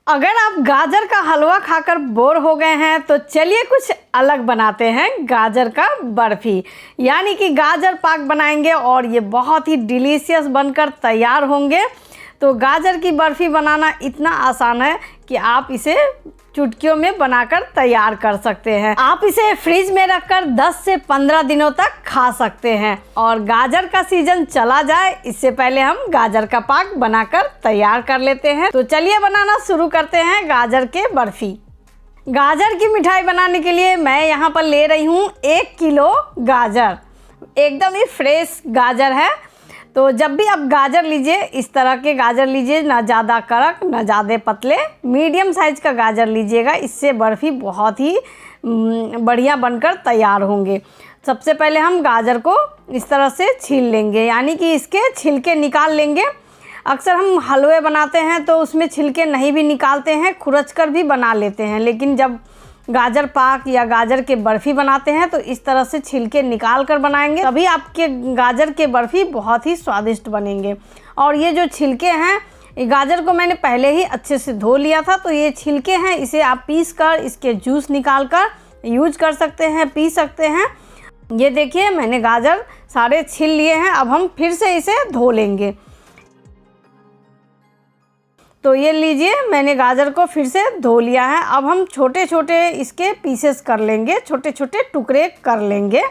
अगर आप गाजर का हलवा खाकर बोर हो गए हैं तो चलिए कुछ अलग बनाते हैं। गाजर का बर्फ़ी यानी कि गाजर पाक बनाएंगे और ये बहुत ही डिलीशियस बनकर तैयार होंगे। तो गाजर की बर्फ़ी बनाना इतना आसान है कि आप इसे चुटकियों में बनाकर तैयार कर सकते हैं। आप इसे फ्रिज में रखकर 10 से 15 दिनों तक खा सकते हैं। और गाजर का सीजन चला जाए इससे पहले हम गाजर का पाक बनाकर तैयार कर लेते हैं। तो चलिए बनाना शुरू करते हैं गाजर के बर्फ़ी। गाजर की मिठाई बनाने के लिए मैं यहाँ पर ले रही हूँ 1 किलो गाजर। एकदम ही फ्रेश गाजर है। तो जब भी आप गाजर लीजिए इस तरह के गाजर लीजिए, ना ज़्यादा कड़क ना ज़्यादा पतले, मीडियम साइज़ का गाजर लीजिएगा। इससे बर्फ़ी बहुत ही बढ़िया बनकर तैयार होंगे। सबसे पहले हम गाजर को इस तरह से छील लेंगे, यानी कि इसके छिलके निकाल लेंगे। अक्सर हम हलवे बनाते हैं तो उसमें छिलके नहीं भी निकालते हैं, खुरच कर भी बना लेते हैं। लेकिन जब गाजर पाक या गाजर के बर्फ़ी बनाते हैं तो इस तरह से छिलके निकाल कर बनाएंगे, तभी आपके गाजर के बर्फ़ी बहुत ही स्वादिष्ट बनेंगे। और ये जो छिलके हैं, ये गाजर को मैंने पहले ही अच्छे से धो लिया था, तो ये छिलके हैं, इसे आप पीस कर इसके जूस निकाल कर यूज कर सकते हैं, पी सकते हैं। ये देखिए मैंने गाजर सारे छील लिए हैं। अब हम फिर से इसे धो लेंगे। तो ये लीजिए मैंने गाजर को फिर से धो लिया है। अब हम छोटे छोटे इसके पीसेस कर लेंगे, छोटे छोटे टुकड़े कर लेंगे।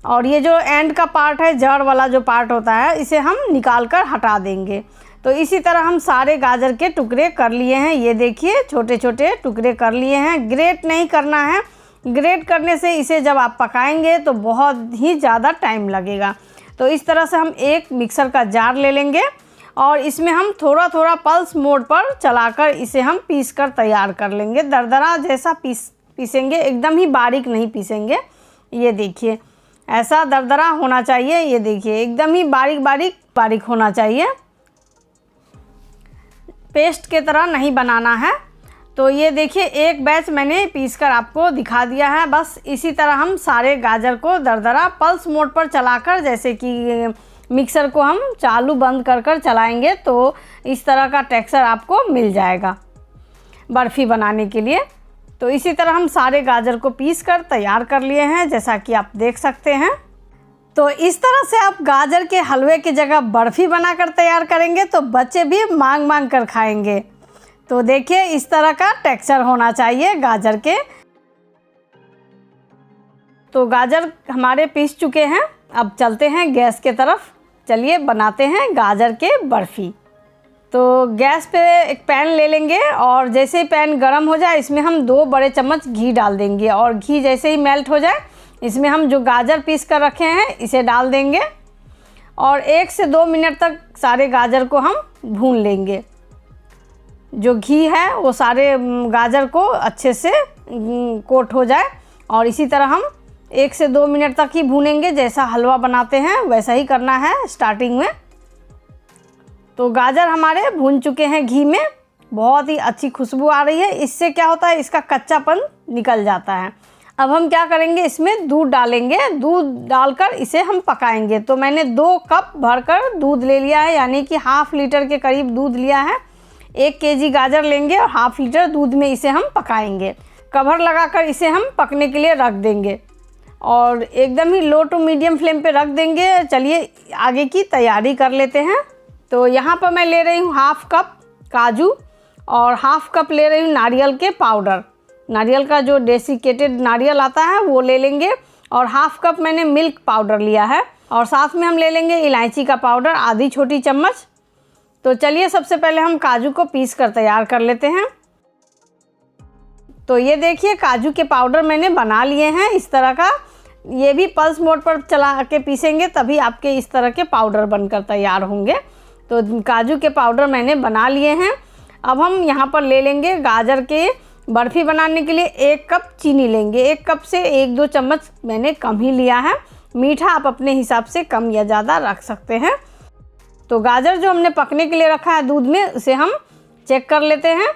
और ये जो एंड का पार्ट है, जड़ वाला जो पार्ट होता है, इसे हम निकाल कर हटा देंगे। तो इसी तरह हम सारे गाजर के टुकड़े कर लिए हैं। ये देखिए छोटे छोटे टुकड़े कर लिए हैं। ग्रेट नहीं करना है, ग्रेट करने से इसे जब आप पकाएंगे तो बहुत ही ज़्यादा टाइम लगेगा। तो इस तरह से हम एक मिक्सर का जार ले लेंगे और इसमें हम थोड़ा थोड़ा पल्स मोड पर चलाकर इसे हम पीस कर तैयार कर लेंगे। दरदरा जैसा पीसेंगे, एकदम ही बारीक नहीं पीसेंगे। ये देखिए ऐसा दरदरा होना चाहिए। ये देखिए एकदम ही बारीक होना चाहिए, पेस्ट के तरह नहीं बनाना है। तो ये देखिए एक बैच मैंने पीसकर आपको दिखा दिया है। बस इसी तरह हम सारे गाजर को दरदरा पल्स मोड पर चलाकर, जैसे कि मिक्सर को हम चालू बंद कर चलाएंगे तो इस तरह का टेक्सचर आपको मिल जाएगा बर्फ़ी बनाने के लिए। तो इसी तरह हम सारे गाजर को पीस कर तैयार कर लिए हैं, जैसा कि आप देख सकते हैं। तो इस तरह से आप गाजर के हलवे की जगह बर्फ़ी बनाकर तैयार करेंगे तो बच्चे भी मांग कर खाएंगे। तो देखिए इस तरह का टेक्सचर होना चाहिए गाजर के। तो गाजर हमारे पीस चुके हैं। अब चलते हैं गैस के तरफ। चलिए बनाते हैं गाजर के बर्फ़ी। तो गैस पे एक पैन ले लेंगे और जैसे ही पैन गरम हो जाए इसमें हम 2 बड़े चम्मच घी डाल देंगे। और घी जैसे ही मेल्ट हो जाए इसमें हम जो गाजर पीस कर रखे हैं इसे डाल देंगे और 1 से 2 मिनट तक सारे गाजर को हम भून लेंगे। जो घी है वो सारे गाजर को अच्छे से कोट हो जाए। और इसी तरह हम 1 से 2 मिनट तक ही भूनेंगे। जैसा हलवा बनाते हैं वैसा ही करना है स्टार्टिंग में। तो गाजर हमारे भून चुके हैं घी में, बहुत ही अच्छी खुशबू आ रही है। इससे क्या होता है, इसका कच्चापन निकल जाता है। अब हम क्या करेंगे, इसमें दूध डालेंगे। दूध डालकर इसे हम पकाएंगे। तो मैंने 2 कप भरकर दूध ले लिया है, यानी कि ½ लीटर के करीब दूध लिया है। 1 केजी गाजर लेंगे और ½ लीटर दूध में इसे हम पकाएंगे। कवर लगाकर इसे हम पकने के लिए रख देंगे और एकदम ही लो टू मीडियम फ्लेम पे रख देंगे। चलिए आगे की तैयारी कर लेते हैं। तो यहाँ पर मैं ले रही हूँ ½ कप काजू और ½ कप ले रही हूँ नारियल के पाउडर। नारियल का जो डेसिकेटेड नारियल आता है वो ले लेंगे। और ½ कप मैंने मिल्क पाउडर लिया है और साथ में हम ले लेंगे इलायची का पाउडर, आधी छोटी चम्मच। तो चलिए सबसे पहले हम काजू को पीस कर तैयार कर लेते हैं। तो ये देखिए काजू के पाउडर मैंने बना लिए हैं इस तरह का। ये भी पल्स मोड पर चला के पीसेंगे तभी आपके इस तरह के पाउडर बनकर तैयार होंगे। तो काजू के पाउडर मैंने बना लिए हैं। अब हम यहाँ पर ले लेंगे गाजर के बर्फ़ी बनाने के लिए 1 कप चीनी लेंगे। 1 कप से 1-2 चम्मच मैंने कम ही लिया है। मीठा आप अपने हिसाब से कम या ज़्यादा रख सकते हैं। तो गाजर जो हमने पकने के लिए रखा है दूध में, उसे हम चेक कर लेते हैं।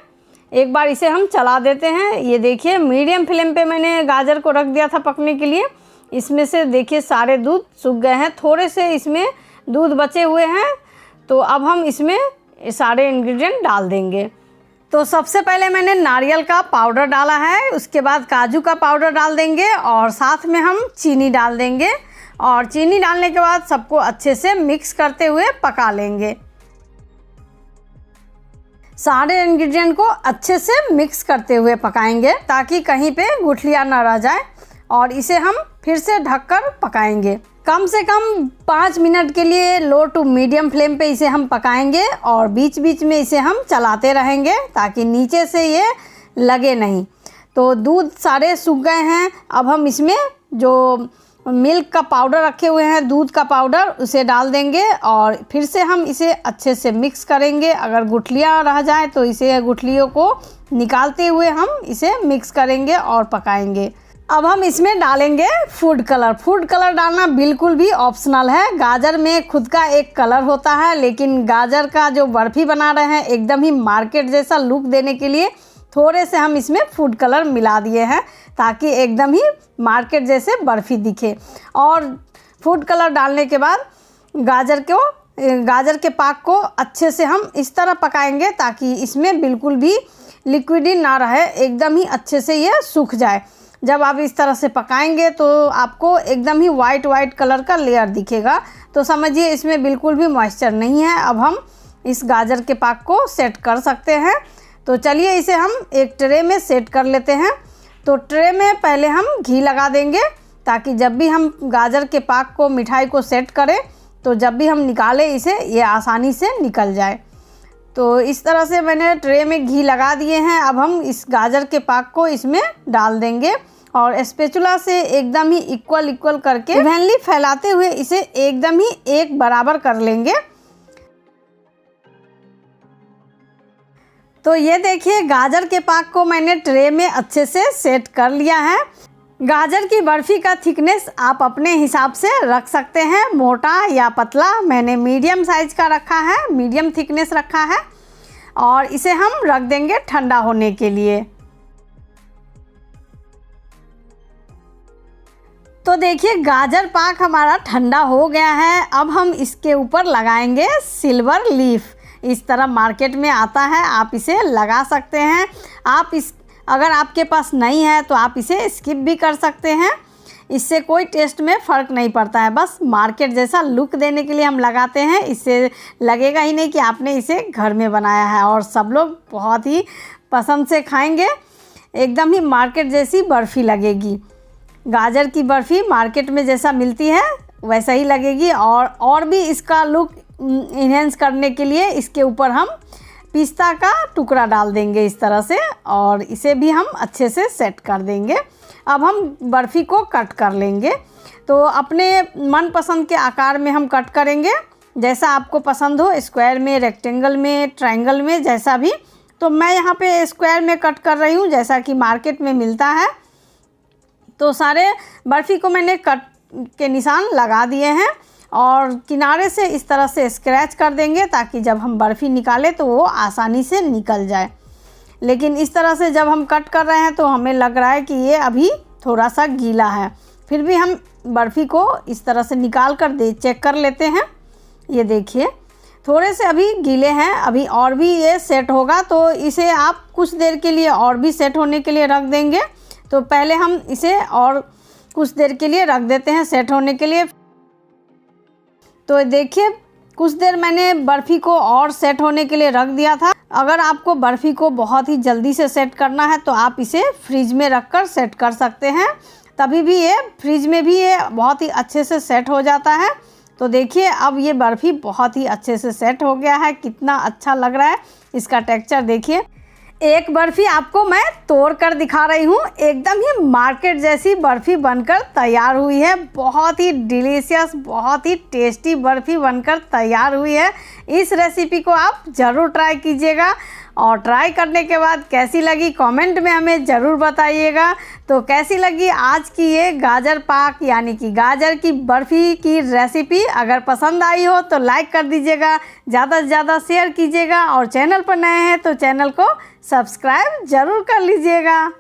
एक बार इसे हम चला देते हैं। ये देखिए मीडियम फ्लेम पे मैंने गाजर को रख दिया था पकने के लिए। इसमें से देखिए सारे दूध सूख गए हैं, थोड़े से इसमें दूध बचे हुए हैं। तो अब हम इसमें सारे इंग्रेडिएंट डाल देंगे। तो सबसे पहले मैंने नारियल का पाउडर डाला है, उसके बाद काजू का पाउडर डाल देंगे और साथ में हम चीनी डाल देंगे। और चीनी डालने के बाद सबको अच्छे से मिक्स करते हुए पका लेंगे। सारे इंग्रेडिएंट को अच्छे से मिक्स करते हुए पकाएंगे ताकि कहीं पे गुठलियाँ ना रह जाए। और इसे हम फिर से ढककर पकाएंगे। कम से कम 5 मिनट के लिए लो टू मीडियम फ्लेम पे इसे हम पकाएंगे और बीच बीच में इसे हम चलाते रहेंगे ताकि नीचे से ये लगे नहीं। तो दूध सारे सूख गए हैं। अब हम इसमें जो मिल्क का पाउडर रखे हुए हैं, दूध का पाउडर, उसे डाल देंगे और फिर से हम इसे अच्छे से मिक्स करेंगे। अगर गुठलियाँ रह जाए तो इसे गुठलियों को निकालते हुए हम इसे मिक्स करेंगे और पकाएंगे। अब हम इसमें डालेंगे फूड कलर। फूड कलर डालना बिल्कुल भी ऑप्शनल है। गाजर में खुद का एक कलर होता है, लेकिन गाजर का जो बर्फ़ी बना रहे हैं एकदम ही मार्केट जैसा लुक देने के लिए थोड़े से हम इसमें फूड कलर मिला दिए हैं ताकि एकदम ही मार्केट जैसे बर्फ़ी दिखे। और फूड कलर डालने के बाद गाजर के पाक को अच्छे से हम इस तरह पकाएंगे ताकि इसमें बिल्कुल भी लिक्विडी ना रहे, एकदम ही अच्छे से ये सूख जाए। जब आप इस तरह से पकाएंगे तो आपको एकदम ही वाइट कलर का लेयर दिखेगा। तो समझिए इसमें बिल्कुल भी मॉइस्चर नहीं है। अब हम इस गाजर के पाक को सेट कर सकते हैं। तो चलिए इसे हम एक ट्रे में सेट कर लेते हैं। तो ट्रे में पहले हम घी लगा देंगे ताकि जब भी हम गाजर के पाक को, मिठाई को सेट करें तो जब भी हम निकालें इसे ये आसानी से निकल जाए। तो इस तरह से मैंने ट्रे में घी लगा दिए हैं। अब हम इस गाजर के पाक को इसमें डाल देंगे और स्पैचुला से एकदम ही इक्वल करके इवनली फैलाते हुए इसे एकदम ही एक बराबर कर लेंगे। तो ये देखिए गाजर के पाक को मैंने ट्रे में अच्छे से सेट कर लिया है। गाजर की बर्फ़ी का थिकनेस आप अपने हिसाब से रख सकते हैं, मोटा या पतला। मैंने मीडियम साइज़ का रखा है, मीडियम थिकनेस रखा है। और इसे हम रख देंगे ठंडा होने के लिए। तो देखिए गाजर पाक हमारा ठंडा हो गया है। अब हम इसके ऊपर लगाएंगे सिल्वर लीफ। इस तरह मार्केट में आता है, आप इसे लगा सकते हैं। अगर आपके पास नहीं है तो आप इसे स्किप भी कर सकते हैं, इससे कोई टेस्ट में फ़र्क नहीं पड़ता है। बस मार्केट जैसा लुक देने के लिए हम लगाते हैं। इससे लगेगा ही नहीं कि आपने इसे घर में बनाया है और सब लोग बहुत ही पसंद से खाएंगे। एकदम ही मार्केट जैसी बर्फ़ी लगेगी। गाजर की बर्फ़ी मार्केट में जैसा मिलती है वैसा ही लगेगी। और भी इसका लुक इन्हेंस करने के लिए इसके ऊपर हम पिस्ता का टुकड़ा डाल देंगे इस तरह से, और इसे भी हम अच्छे से सेट कर देंगे। अब हम बर्फ़ी को कट कर लेंगे। तो अपने मनपसंद के आकार में हम कट करेंगे, जैसा आपको पसंद हो, स्क्वायर में, रेक्टेंगल में, ट्रायंगल में, जैसा भी। तो मैं यहाँ पे स्क्वायर में कट कर रही हूँ जैसा कि मार्केट में मिलता है। तो सारे बर्फ़ी को मैंने कट के निशान लगा दिए हैं और किनारे से इस तरह से स्क्रैच कर देंगे ताकि जब हम बर्फ़ी निकालें तो वो आसानी से निकल जाए। लेकिन इस तरह से जब हम कट कर रहे हैं तो हमें लग रहा है कि ये अभी थोड़ा सा गीला है। फिर भी हम बर्फ़ी को इस तरह से निकाल कर चेक कर लेते हैं। ये देखिए थोड़े से अभी गीले हैं, अभी और भी ये सेट होगा। तो इसे आप कुछ देर के लिए और भी सेट होने के लिए रख देंगे। तो पहले हम इसे और कुछ देर के लिए रख देते हैं सेट होने के लिए। तो देखिए कुछ देर मैंने बर्फ़ी को और सेट होने के लिए रख दिया था। अगर आपको बर्फ़ी को बहुत ही जल्दी से सेट करना है तो आप इसे फ्रिज में रख कर सेट कर सकते हैं, तभी भी ये फ्रिज में भी ये बहुत ही अच्छे से सेट हो जाता है। तो देखिए अब ये बर्फ़ी बहुत ही अच्छे से सेट हो गया है। कितना अच्छा लग रहा है इसका टेक्सचर देखिए। एक बर्फ़ी आपको मैं तोड़ कर दिखा रही हूँ। एकदम ही मार्केट जैसी बर्फ़ी बनकर तैयार हुई है। बहुत ही डिलीशियस, बहुत ही टेस्टी बर्फ़ी बनकर तैयार हुई है। इस रेसिपी को आप ज़रूर ट्राई कीजिएगा और ट्राई करने के बाद कैसी लगी कमेंट में हमें ज़रूर बताइएगा। तो कैसी लगी आज की ये गाजर पाक यानी कि गाजर की बर्फ़ी की रेसिपी। अगर पसंद आई हो तो लाइक कर दीजिएगा, ज़्यादा से ज़्यादा शेयर कीजिएगा और चैनल पर नए हैं तो चैनल को सब्सक्राइब ज़रूर कर लीजिएगा।